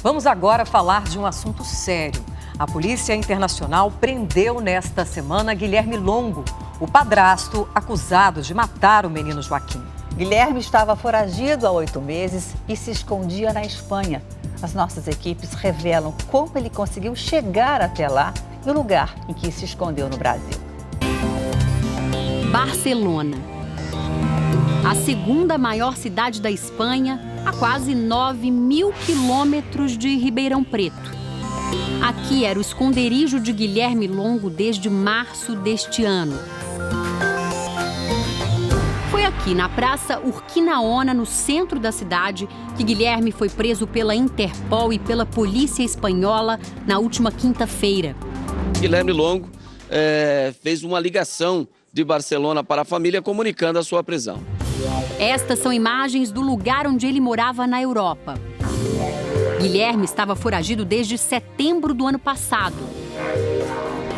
Vamos agora falar de um assunto sério. A Polícia Internacional prendeu nesta semana Guilherme Longo, o padrasto acusado de matar o menino Joaquim. Guilherme estava foragido há 8 meses e se escondia na Espanha. As nossas equipes revelam como ele conseguiu chegar até lá e o lugar em que se escondeu no Brasil. Barcelona. A segunda maior cidade da Espanha, a quase 9.000 quilômetros de Ribeirão Preto. Aqui era o esconderijo de Guilherme Longo desde março deste ano. Foi aqui, na Praça Urquinaona, no centro da cidade, que Guilherme foi preso pela Interpol e pela polícia espanhola na última quinta-feira. Guilherme Longo fez uma ligação de Barcelona para a família comunicando a sua prisão. Estas são imagens do lugar onde ele morava na Europa. Guilherme estava foragido desde setembro do ano passado.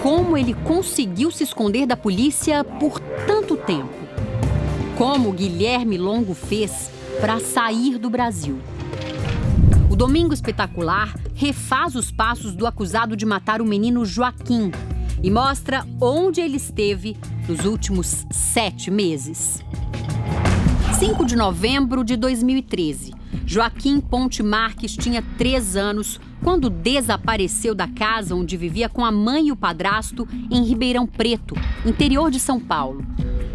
Como ele conseguiu se esconder da polícia por tanto tempo? Como Guilherme Longo fez para sair do Brasil? O Domingo Espetacular refaz os passos do acusado de matar o menino Joaquim e mostra onde ele esteve nos últimos 7 meses. 5 de novembro de 2013, Joaquim Ponte Marques tinha 3 anos quando desapareceu da casa onde vivia com a mãe e o padrasto em Ribeirão Preto, interior de São Paulo.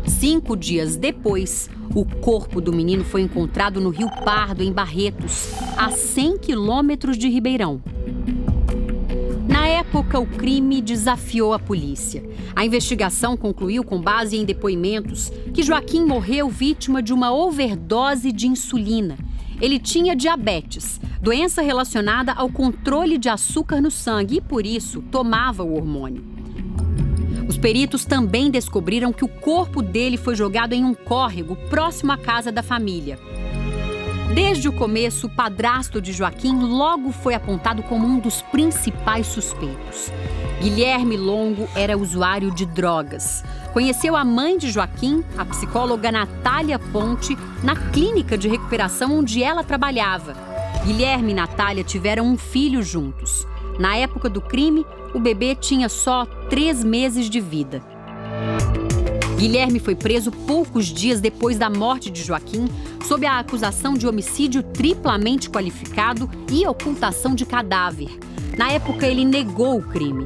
5 dias depois, o corpo do menino foi encontrado no Rio Pardo, em Barretos, a 100 quilômetros de Ribeirão. Na época, o crime desafiou a polícia. A investigação concluiu, com base em depoimentos, que Joaquim morreu vítima de uma overdose de insulina. Ele tinha diabetes, doença relacionada ao controle de açúcar no sangue e, por isso, tomava o hormônio. Os peritos também descobriram que o corpo dele foi jogado em um córrego próximo à casa da família. Desde o começo, o padrasto de Joaquim logo foi apontado como um dos principais suspeitos. Guilherme Longo era usuário de drogas. Conheceu a mãe de Joaquim, a psicóloga Natália Ponte, na clínica de recuperação onde ela trabalhava. Guilherme e Natália tiveram um filho juntos. Na época do crime, o bebê tinha só 3 meses de vida. Guilherme foi preso poucos dias depois da morte de Joaquim, sob a acusação de homicídio triplamente qualificado e ocultação de cadáver. Na época, ele negou o crime.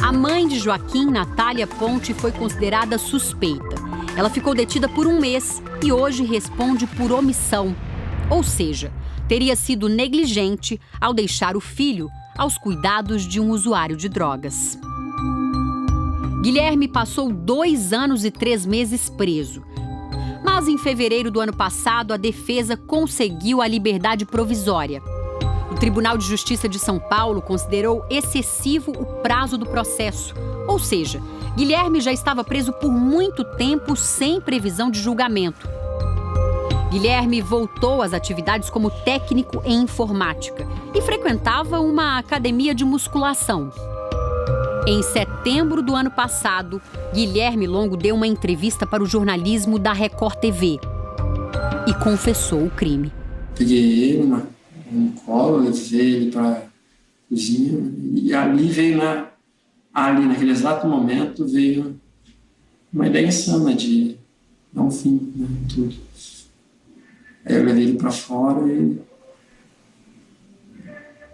A mãe de Joaquim, Natália Ponte, foi considerada suspeita. Ela ficou detida por 1 mês e hoje responde por omissão. Ou seja, teria sido negligente ao deixar o filho aos cuidados de um usuário de drogas. Guilherme passou 2 anos e 3 meses preso. Mas em fevereiro do ano passado, a defesa conseguiu a liberdade provisória. O Tribunal de Justiça de São Paulo considerou excessivo o prazo do processo. Ou seja, Guilherme já estava preso por muito tempo sem previsão de julgamento. Guilherme voltou às atividades como técnico em informática e frequentava uma academia de musculação. Em setembro do ano passado, Guilherme Longo deu uma entrevista para o jornalismo da Record TV e confessou o crime. Peguei ele no colo, levei ele para a cozinha e ali veio, naquele exato momento, veio uma ideia insana de dar um fim, tudo. Aí eu levei ele para fora e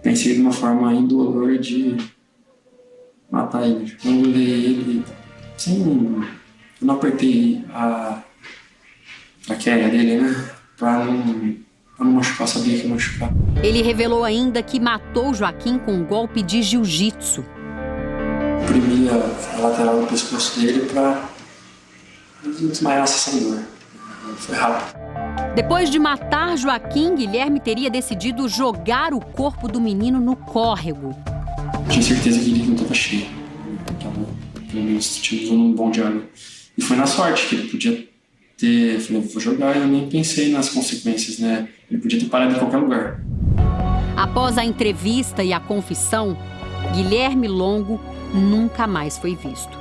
pensei de uma forma indolor de matar ele. Quando eu levei ele, eu não apertei a queda dele, pra não machucar, sabia que ia machucar. Ele revelou ainda que matou Joaquim com um golpe de jiu-jitsu. Oprimi a lateral do pescoço dele pra desmaiar sem dor. Foi rápido. Depois de matar Joaquim, Guilherme teria decidido jogar o corpo do menino no córrego. Tinha certeza que ele não estava cheio. Pelo menos tinha um bom de água. E foi na sorte que ele podia ter... Eu falei, vou jogar, eu nem pensei nas consequências, né? Ele podia ter parado em qualquer lugar. Após a entrevista e a confissão, Guilherme Longo nunca mais foi visto.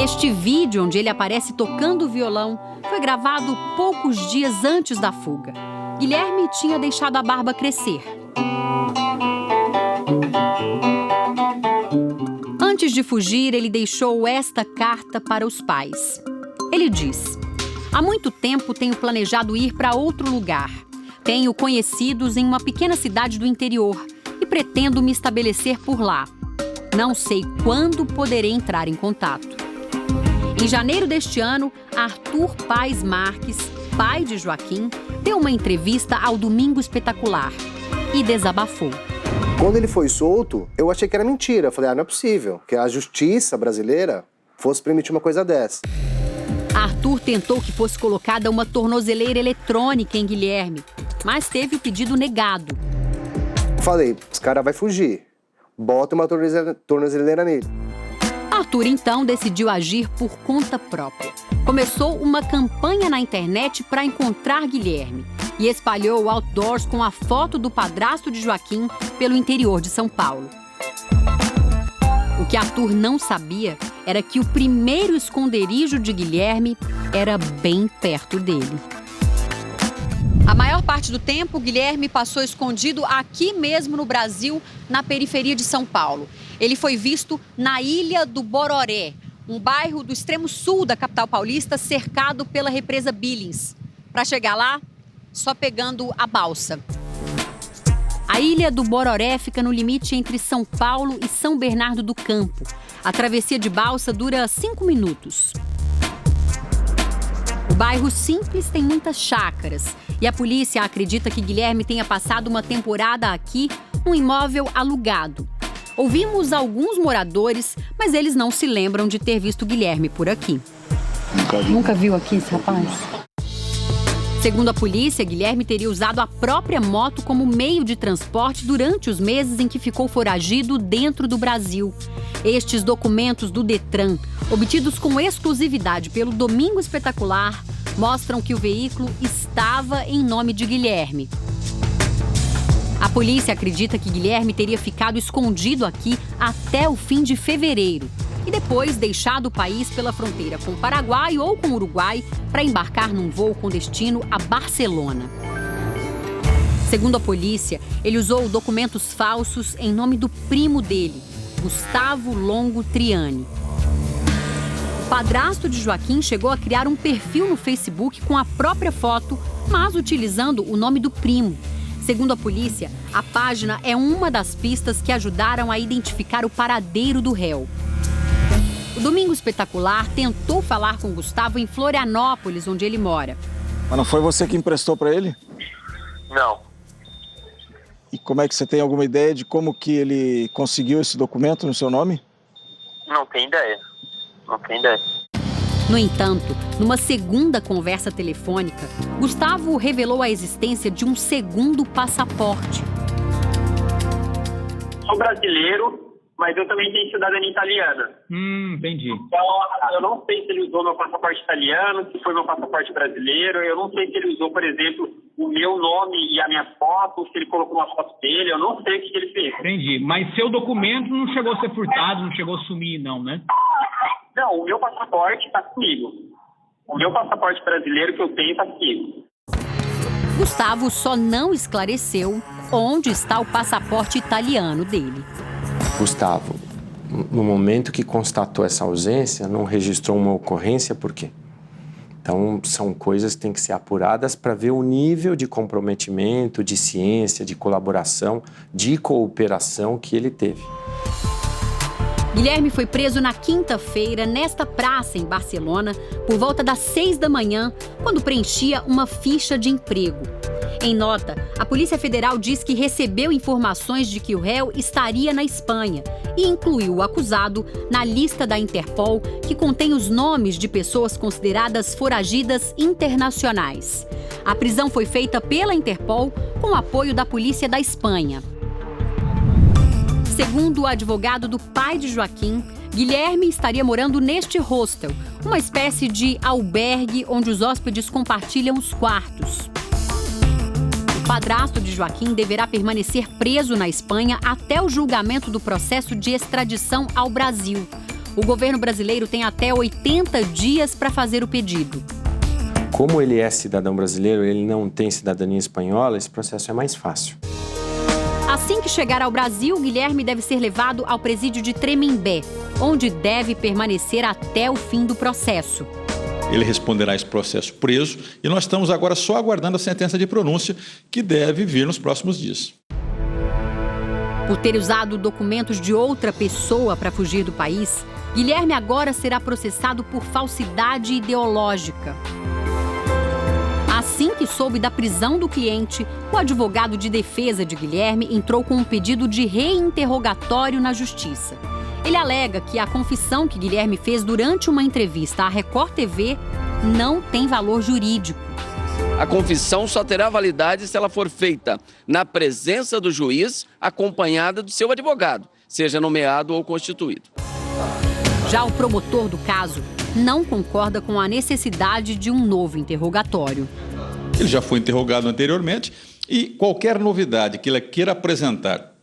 Este vídeo, onde ele aparece tocando violão, foi gravado poucos dias antes da fuga. Guilherme tinha deixado a barba crescer. Antes de fugir, ele deixou esta carta para os pais. Ele diz: há muito tempo tenho planejado ir para outro lugar. Tenho conhecidos em uma pequena cidade do interior e pretendo me estabelecer por lá. Não sei quando poderei entrar em contato. Em janeiro deste ano, Arthur Paes Marques, pai de Joaquim, deu uma entrevista ao Domingo Espetacular e desabafou. Quando ele foi solto, eu achei que era mentira. Eu falei, não é possível que a justiça brasileira fosse permitir uma coisa dessa. Arthur tentou que fosse colocada uma tornozeleira eletrônica em Guilherme, mas teve o pedido negado. Falei, esse cara vai fugir. Bota uma tornozeleira nele. Arthur, então, decidiu agir por conta própria. Começou uma campanha na internet para encontrar Guilherme e espalhou outdoors com a foto do padrasto de Joaquim pelo interior de São Paulo. O que Arthur não sabia era que o primeiro esconderijo de Guilherme era bem perto dele. A maior parte do tempo, Guilherme passou escondido aqui mesmo no Brasil, na periferia de São Paulo. Ele foi visto na Ilha do Bororé, um bairro do extremo sul da capital paulista, cercado pela represa Billings. Para chegar lá, só pegando a balsa. A Ilha do Bororé fica no limite entre São Paulo e São Bernardo do Campo. A travessia de balsa dura 5 minutos. O bairro simples tem muitas chácaras e a polícia acredita que Guilherme tenha passado uma temporada aqui num imóvel alugado. Ouvimos alguns moradores, mas eles não se lembram de ter visto Guilherme por aqui. Nunca viu aqui esse rapaz? Segundo a polícia, Guilherme teria usado a própria moto como meio de transporte durante os meses em que ficou foragido dentro do Brasil. Estes documentos do Detran, obtidos com exclusividade pelo Domingo Espetacular, mostram que o veículo estava em nome de Guilherme. A polícia acredita que Guilherme teria ficado escondido aqui até o fim de fevereiro e depois deixado o país pela fronteira com o Paraguai ou com o Uruguai para embarcar num voo com destino a Barcelona. Segundo a polícia, ele usou documentos falsos em nome do primo dele, Gustavo Longo Triani. O padrasto de Joaquim chegou a criar um perfil no Facebook com a própria foto, mas utilizando o nome do primo. Segundo a polícia, a página é uma das pistas que ajudaram a identificar o paradeiro do réu. O Domingo Espetacular tentou falar com Gustavo em Florianópolis, onde ele mora. Mas não foi você que emprestou para ele? Não. E como é que você tem alguma ideia de como que ele conseguiu esse documento no seu nome? Não tenho ideia. Não tenho ideia. No entanto, numa segunda conversa telefônica, Gustavo revelou a existência de um segundo passaporte. Sou brasileiro, mas eu também tenho cidadania italiana. Entendi. Então, eu não sei se ele usou meu passaporte italiano, se foi meu passaporte brasileiro. Eu não sei se ele usou, por exemplo, o meu nome e a minha foto, se ele colocou uma foto dele. Eu não sei o que ele fez. Entendi. Mas seu documento não chegou a ser furtado, não chegou a sumir, não, né? Não, o meu passaporte está comigo. O meu passaporte brasileiro que eu tenho está comigo. Gustavo só não esclareceu onde está o passaporte italiano dele. Gustavo, no momento que constatou essa ausência, não registrou uma ocorrência, por quê? Então, são coisas que têm que ser apuradas para ver o nível de comprometimento, de ciência, de colaboração, de cooperação que ele teve. Guilherme foi preso na quinta-feira, nesta praça em Barcelona, por volta das 6 da manhã, quando preenchia uma ficha de emprego. Em nota, a Polícia Federal diz que recebeu informações de que o réu estaria na Espanha e incluiu o acusado na lista da Interpol, que contém os nomes de pessoas consideradas foragidas internacionais. A prisão foi feita pela Interpol com o apoio da Polícia da Espanha. Segundo o advogado do pai de Joaquim, Guilherme estaria morando neste hostel, uma espécie de albergue onde os hóspedes compartilham os quartos. O padrasto de Joaquim deverá permanecer preso na Espanha até o julgamento do processo de extradição ao Brasil. O governo brasileiro tem até 80 dias para fazer o pedido. Como ele é cidadão brasileiro, ele não tem cidadania espanhola, esse processo é mais fácil. Assim que chegar ao Brasil, Guilherme deve ser levado ao presídio de Tremembé, onde deve permanecer até o fim do processo. Ele responderá a esse processo preso e nós estamos agora só aguardando a sentença de pronúncia, que deve vir nos próximos dias. Por ter usado documentos de outra pessoa para fugir do país, Guilherme agora será processado por falsidade ideológica. Assim que soube da prisão do cliente, o advogado de defesa de Guilherme entrou com um pedido de reinterrogatório na justiça. Ele alega que a confissão que Guilherme fez durante uma entrevista à Record TV não tem valor jurídico. A confissão só terá validade se ela for feita na presença do juiz, acompanhada do seu advogado, seja nomeado ou constituído. Já o promotor do caso não concorda com a necessidade de um novo interrogatório. Ele já foi interrogado anteriormente e qualquer novidade que ele queira apresentar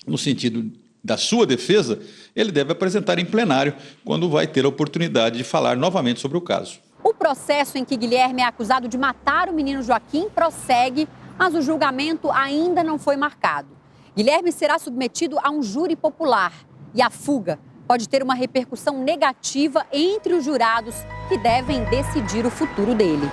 no sentido da sua defesa, ele deve apresentar em plenário, quando vai ter a oportunidade de falar novamente sobre o caso. O processo em que Guilherme é acusado de matar o menino Joaquim prossegue, mas o julgamento ainda não foi marcado. Guilherme será submetido a um júri popular e a fuga pode ter uma repercussão negativa entre os jurados que devem decidir o futuro dele.